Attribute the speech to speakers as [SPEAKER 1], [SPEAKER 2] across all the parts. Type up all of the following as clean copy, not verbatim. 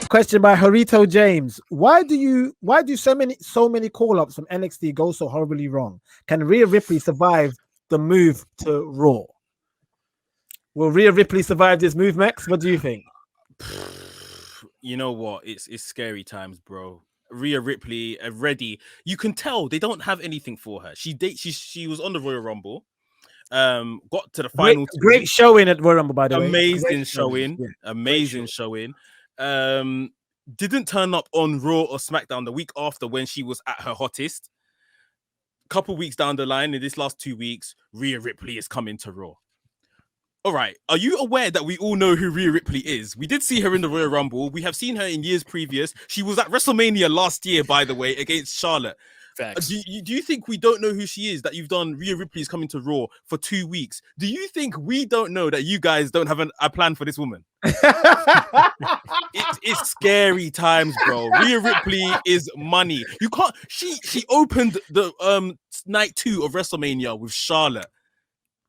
[SPEAKER 1] Question by Harito James. Why do so many call-ups from NXT go so horribly wrong? Can Rhea Ripley survive the move to Raw? Will Rhea Ripley survive this move, Mekz? What do you think?
[SPEAKER 2] You know what? It's scary times, bro. Rhea Ripley already. You can tell they don't have anything for her. She was on the Royal Rumble. Got to the final.
[SPEAKER 1] Great showing at Royal Rumble, by the way.
[SPEAKER 2] Amazing showing. Yeah. Amazing showing. Didn't turn up on Raw or SmackDown the week after when she was at her hottest. Couple weeks down the line, in this last 2 weeks, Rhea Ripley is coming to Raw. All right, are you aware that we all know who Rhea Ripley is? We did see her in the Royal Rumble. We have seen her in years previous. She was at WrestleMania last year, by the way, against Charlotte.
[SPEAKER 3] Facts.
[SPEAKER 2] Do you think we don't know who she is? That you've done Rhea Ripley's coming to Raw for 2 weeks. Do you think we don't know that you guys don't have a plan for this woman? It's scary times, bro. Rhea Ripley is money. You can't. She opened the night 2 of WrestleMania with Charlotte.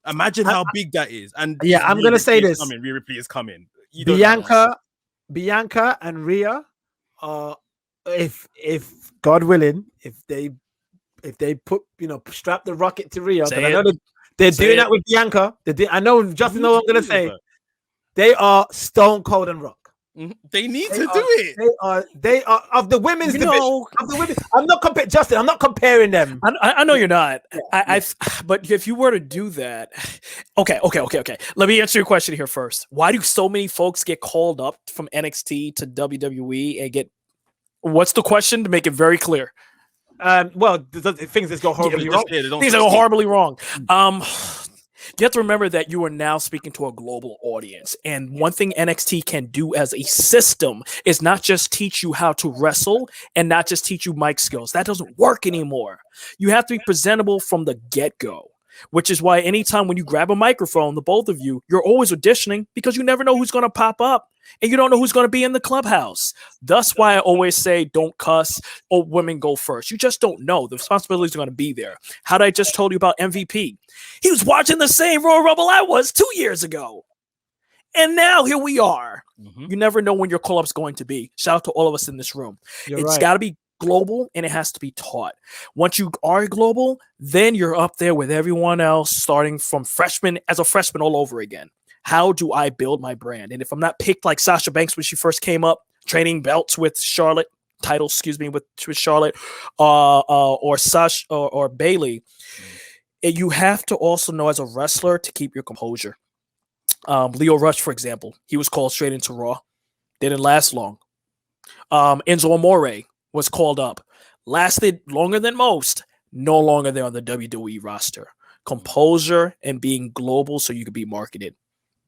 [SPEAKER 2] Imagine how big that is. And
[SPEAKER 1] yeah, I'm gonna say this.
[SPEAKER 2] Rhea Ripley is coming.
[SPEAKER 1] Bianca and Rhea. If God willing, if they put strap the rocket to Rhea, I know they're doing that with Bianca. I know Justin knows what I'm gonna say. They are Stone Cold and Rock.
[SPEAKER 2] They need to do it.
[SPEAKER 1] They are of the women's division. Of the women. I'm not Justin. I'm not comparing them.
[SPEAKER 3] I know you're not. But if you were to do that, okay. Let me answer your question here first. Why do so many folks get called up from NXT to WWE and get? What's the question to make it very clear?
[SPEAKER 1] Well, things that go horribly wrong.
[SPEAKER 3] Things that go horribly wrong. You have to remember that you are now speaking to a global audience. And one thing NXT can do as a system is not just teach you how to wrestle and not just teach you mic skills. That doesn't work anymore. You have to be presentable from the get-go, which is why anytime when you grab a microphone, the both of you, you're always auditioning because you never know who's going to pop up. And you don't know who's going to be in the clubhouse. That's why I always say don't cuss or women go first. You just don't know. The responsibilities are going to be there. How did I just told you about MVP? He was watching the same Royal Rumble I was 2 years ago. And now here we are. Mm-hmm. You never know when your call-up's going to be. Shout out to all of us in this room. It's got to be global and it has to be taught. Once you are global, then you're up there with everyone else starting from freshman all over again. How do I build my brand? And if I'm not picked like Sasha Banks when she first came up, training belts with Charlotte, titles, with Charlotte, or Sasha or Bailey, you have to also know as a wrestler to keep your composure. Leo Rush, for example, he was called straight into Raw. Didn't last long. Enzo Amore was called up. Lasted longer than most. No longer there on the WWE roster. Composure and being global so you can be marketed.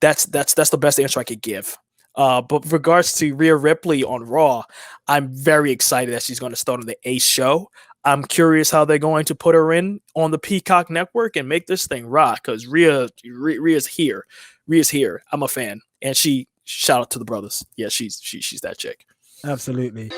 [SPEAKER 3] That's the best answer I could give. But with regards to Rhea Ripley on Raw, I'm very excited that she's going to start on the Ace show. I'm curious how they're going to put her in on the Peacock Network and make this thing rock because Rhea's here. Rhea's here. I'm a fan. And shout out to the brothers. Yeah, she's that chick.
[SPEAKER 1] Absolutely.